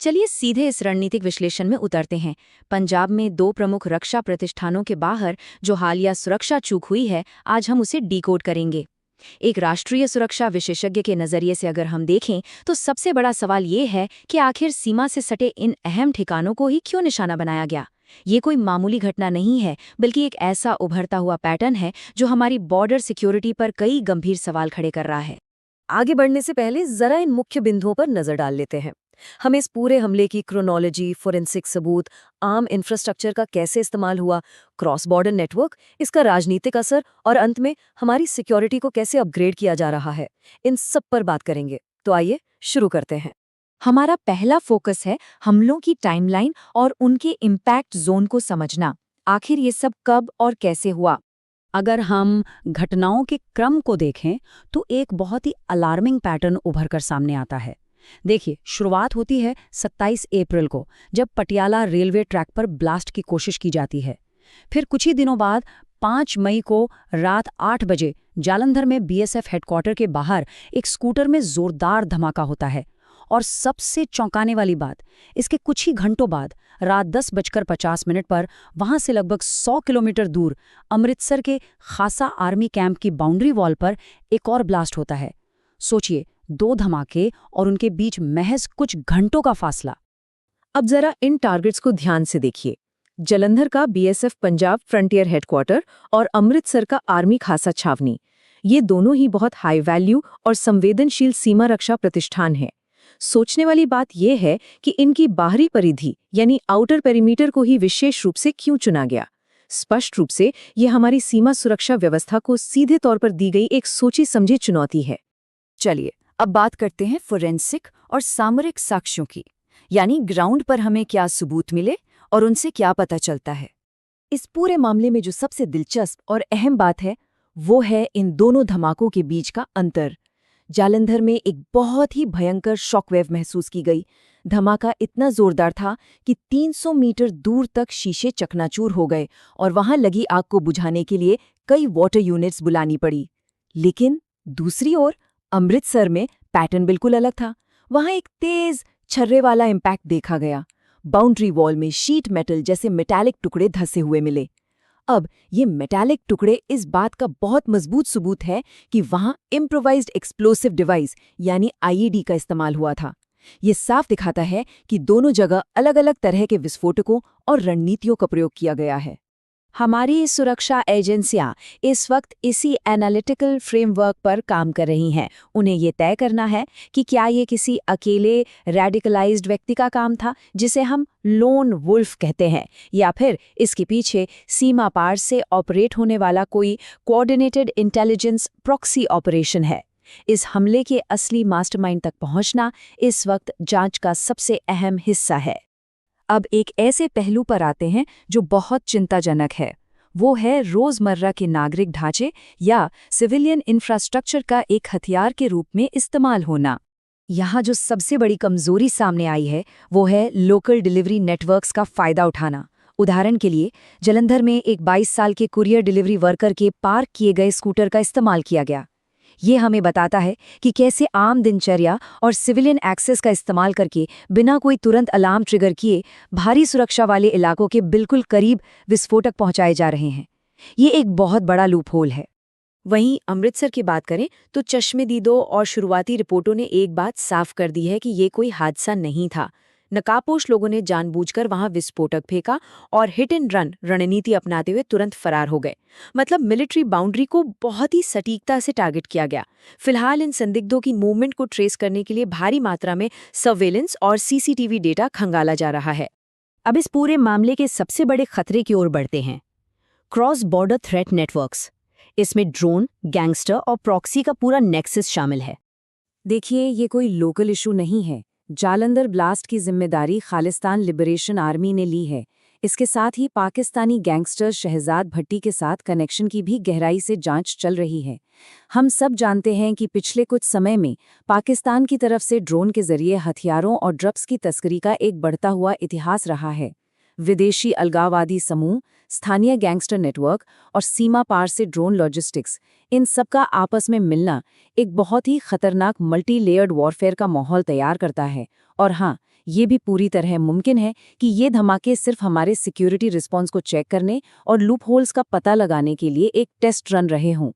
चलिए सीधे इस रणनीतिक विश्लेषण में उतरते हैं। पंजाब में दो प्रमुख रक्षा प्रतिष्ठानों के बाहर जो हालिया सुरक्षा चूक हुई है, आज हम उसे डिकोड करेंगे। एक राष्ट्रीय सुरक्षा विशेषज्ञ के नजरिए से अगर हम देखें तो सबसे बड़ा सवाल ये है कि आखिर सीमा से सटे इन अहम ठिकानों को ही क्यों निशाना बनाया गया। ये कोई मामूली घटना नहीं है, बल्कि एक ऐसा उभरता हुआ पैटर्न है जो हमारी बॉर्डर सिक्योरिटी पर कई गंभीर सवाल खड़े कर रहा है। आगे बढ़ने से पहले जरा इन मुख्य बिंदुओं पर नजर डाल लेते हैं। हम इस पूरे हमले की क्रोनोलॉजी, फोरेंसिक सबूत, आम इंफ्रास्ट्रक्चर का कैसे इस्तेमाल हुआ, क्रॉस बॉर्डर नेटवर्क, इसका राजनीतिक असर और अंत में हमारी सिक्योरिटी को कैसे अपग्रेड किया जा रहा है, इन सब पर बात करेंगे। तो आइए शुरू करते हैं। हमारा पहला फोकस है हमलों की टाइमलाइन और उनके इम्पैक्ट जोन को समझना। आखिर ये सब कब और कैसे हुआ। अगर हम घटनाओं के क्रम को देखें तो एक बहुत ही अलार्मिंग पैटर्न उभर कर सामने आता है। देखिए, शुरुआत होती है 27 अप्रैल को, जब पटियाला रेलवे ट्रैक पर ब्लास्ट की कोशिश की जाती है। फिर कुछ ही दिनों बाद 5 मई को रात 8 बजे जालंधर में बीएसएफ हेडक्वार्टर के बाहर एक स्कूटर में जोरदार धमाका होता है। और सबसे चौंकाने वाली बात, इसके कुछ ही घंटों बाद रात 10:50 पर वहां से लगभग 100 किलोमीटर दूर अमृतसर के खासा आर्मी कैंप की बाउंड्री वॉल पर एक और ब्लास्ट होता है। सोचिए, 2 धमाके और उनके बीच महज कुछ घंटों का फासला। अब जरा इन टारगेट्स को ध्यान से देखिए। जालंधर का बीएसएफ पंजाब फ्रंटियर हेडक्वार्टर और अमृतसर का आर्मी खासा छावनी, ये दोनों ही बहुत हाई वैल्यू और संवेदनशील सीमा रक्षा प्रतिष्ठान हैं। सोचने वाली बात यह है कि इनकी बाहरी परिधि यानी आउटर पेरीमीटर को ही विशेष रूप से क्यों चुना गया। स्पष्ट रूप से यह हमारी सीमा सुरक्षा व्यवस्था को सीधे तौर पर दी गई एक सोची समझी चुनौती है। चलिए अब बात करते हैं फोरेंसिक और सामरिक साक्ष्यों की, यानी ग्राउंड पर हमें क्या सबूत मिले और उनसे क्या पता चलता है। इस पूरे मामले में जो सबसे दिलचस्प और अहम बात है वो है इन दोनों धमाकों के बीच का अंतर। जालंधर में एक बहुत ही भयंकर शॉकवेव महसूस की गई। धमाका इतना जोरदार था कि 300 मीटर दूर तक शीशे चकनाचूर हो गए और वहां लगी आग को बुझाने के लिए कई वाटर यूनिट्स बुलानी पड़ी। लेकिन दूसरी ओर अमृतसर में पैटर्न बिल्कुल अलग था। वहां एक तेज छर्रे वाला इम्पैक्ट देखा गया। बाउंड्री वॉल में शीट मेटल जैसे मेटालिक टुकड़े धंसे हुए मिले। अब ये मेटालिक टुकड़े इस बात का बहुत मजबूत सबूत है कि वहां इम्प्रोवाइज्ड एक्सप्लोसिव डिवाइस यानी आईईडी का इस्तेमाल हुआ था। ये साफ दिखाता है कि दोनों जगह अलग अलग तरह के विस्फोटकों और रणनीतियों का प्रयोग किया गया है। हमारी सुरक्षा एजेंसियां इस वक्त इसी एनालिटिकल फ्रेमवर्क पर काम कर रही हैं। उन्हें ये तय करना है कि क्या ये किसी अकेले रेडिकलाइज्ड व्यक्ति का काम था, जिसे हम लोन वुल्फ कहते हैं, या फिर इसके पीछे सीमा पार से ऑपरेट होने वाला कोई कोऑर्डिनेटेड इंटेलिजेंस प्रॉक्सी ऑपरेशन है। इस हमले के असली मास्टरमाइंड तक पहुंचना इस वक्त जांच का सबसे अहम हिस्सा है। अब एक ऐसे पहलू पर आते हैं जो बहुत चिंताजनक है। वो है रोजमर्रा के नागरिक ढांचे या सिविलियन इंफ्रास्ट्रक्चर का एक हथियार के रूप में इस्तेमाल होना। यहाँ जो सबसे बड़ी कमजोरी सामने आई है वो है लोकल डिलीवरी नेटवर्क्स का फायदा उठाना। उदाहरण के लिए जालंधर में एक 22 साल के कुरियर डिलीवरी वर्कर के पार्क किए गए स्कूटर का इस्तेमाल किया गया। ये हमें बताता है कि कैसे आम दिनचर्या और सिविलियन एक्सेस का इस्तेमाल करके बिना कोई तुरंत अलार्म ट्रिगर किए भारी सुरक्षा वाले इलाकों के बिल्कुल करीब विस्फोटक पहुंचाए जा रहे हैं। ये एक बहुत बड़ा लूपहोल है। वहीं अमृतसर की बात करें तो चश्मदीदों और शुरुआती रिपोर्टों ने एक बात साफ कर दी है कि ये कोई हादसा नहीं था। नकाबपोश लोगों ने जानबूझकर वहां विस्फोटक फेंका और हिट एंड रन रणनीति अपनाते हुए तुरंत फरार हो गए। मतलब मिलिट्री बाउंड्री को बहुत ही सटीकता से टारगेट किया गया। फिलहाल इन संदिग्धों की मूवमेंट को ट्रेस करने के लिए भारी मात्रा में सर्वेलेंस और सीसीटीवी डेटा खंगाला जा रहा है। अब इस पूरे मामले के सबसे बड़े खतरे की ओर बढ़ते हैं, क्रॉस बॉर्डर थ्रेट नेटवर्क्स। इसमें ड्रोन, गैंगस्टर और प्रॉक्सी का पूरा नेक्सस शामिल है। देखिए, ये कोई लोकल इशू नहीं है। जालंधर ब्लास्ट की जिम्मेदारी खालिस्तान लिबरेशन आर्मी ने ली है। इसके साथ ही पाकिस्तानी गैंगस्टर शहजाद भट्टी के साथ कनेक्शन की भी गहराई से जांच चल रही है। हम सब जानते हैं कि पिछले कुछ समय में पाकिस्तान की तरफ से ड्रोन के जरिए हथियारों और ड्रग्स की तस्करी का एक बढ़ता हुआ इतिहास रहा है। विदेशी अलगाववादी समूह, स्थानीय गैंगस्टर नेटवर्क और सीमा पार से ड्रोन लॉजिस्टिक्स, इन सब का आपस में मिलना एक बहुत ही खतरनाक मल्टी लेयर्ड वॉरफेयर का माहौल तैयार करता है। और हाँ, ये भी पूरी तरह मुमकिन है कि ये धमाके सिर्फ हमारे सिक्योरिटी रिस्पॉन्स को चेक करने और लूप होल्स का पता लगाने के लिए एक टेस्ट रन रहे हों।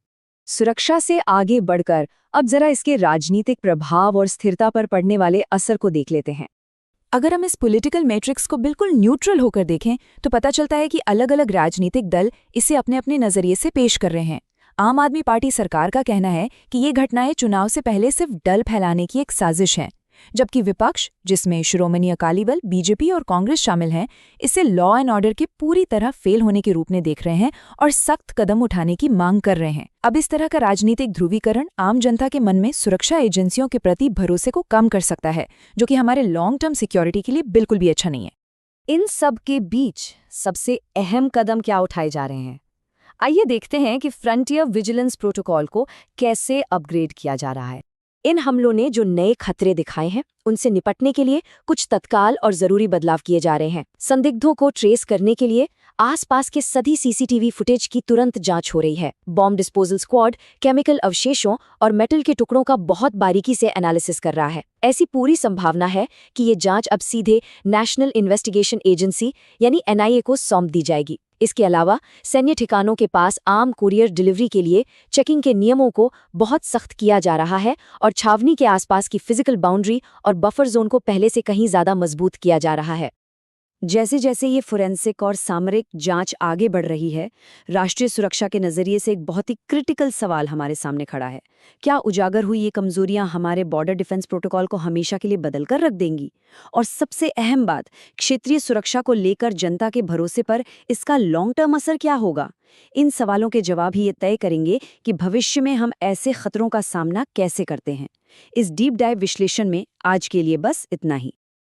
सुरक्षा से आगे बढ़कर अब जरा इसके राजनीतिक प्रभाव और स्थिरता पर पड़ने वाले असर को देख लेते हैं। अगर हम इस पॉलिटिकल मैट्रिक्स को बिल्कुल न्यूट्रल होकर देखें तो पता चलता है कि अलग-अलग राजनीतिक दल इसे अपने अपने नजरिए से पेश कर रहे हैं। आम आदमी पार्टी सरकार का कहना है कि ये घटनाएं चुनाव से पहले सिर्फ डर फैलाने की एक साजिश है, जबकि विपक्ष, जिसमें श्रोमणी अकाली दल, बीजेपी और कांग्रेस शामिल हैं, इसे लॉ एंड ऑर्डर के पूरी तरह फेल होने के रूप में देख रहे हैं और सख्त कदम उठाने की मांग कर रहे हैं। अब इस तरह का राजनीतिक ध्रुवीकरण आम जनता के मन में सुरक्षा एजेंसियों के प्रति भरोसे को कम कर सकता है, जो कि हमारे लॉन्ग टर्म सिक्योरिटी के लिए बिल्कुल भी अच्छा नहीं है। इन सब के बीच सबसे अहम कदम क्या उठाए जा रहे हैं? आइए देखते हैं कि फ्रंटियर विजिलेंस प्रोटोकॉल को कैसे अपग्रेड किया जा रहा है। इन हमलों ने जो नए खतरे दिखाए हैं, उनसे निपटने के लिए कुछ तत्काल और जरूरी बदलाव किए जा रहे हैं। संदिग्धों को ट्रेस करने के लिए आसपास के सभी सीसीटीवी फुटेज की तुरंत जांच हो रही है। बॉम्ब डिस्पोजल स्क्वाड केमिकल अवशेषों और मेटल के टुकड़ों का बहुत बारीकी से एनालिसिस कर रहा है। ऐसी पूरी संभावना है कि ये जांच अब सीधे नेशनल इन्वेस्टिगेशन एजेंसी यानी एनआईए को सौंप दी जाएगी। इसके अलावा सैन्य ठिकानों के पास आम कुरियर डिलीवरी के लिए चेकिंग के नियमों को बहुत सख्त किया जा रहा है और छावनी के आसपास की फिजिकल बाउंड्री और बफर जोन को पहले से कहीं ज्यादा मजबूत किया जा रहा है। जैसे जैसे ये फोरेंसिक और सामरिक जांच आगे बढ़ रही है, राष्ट्रीय सुरक्षा के नजरिए से एक बहुत ही क्रिटिकल सवाल हमारे सामने खड़ा है। क्या उजागर हुई ये कमजोरियां हमारे बॉर्डर डिफेंस प्रोटोकॉल को हमेशा के लिए बदल कर रख देंगी? और सबसे अहम बात, क्षेत्रीय सुरक्षा को लेकर जनता के भरोसे पर इसका लॉन्ग टर्म असर क्या होगा? इन सवालों के जवाब ही ये तय करेंगे कि भविष्य में हम ऐसे खतरों का सामना कैसे करते हैं। इस डीप डाइव विश्लेषण में आज के लिए बस इतना ही।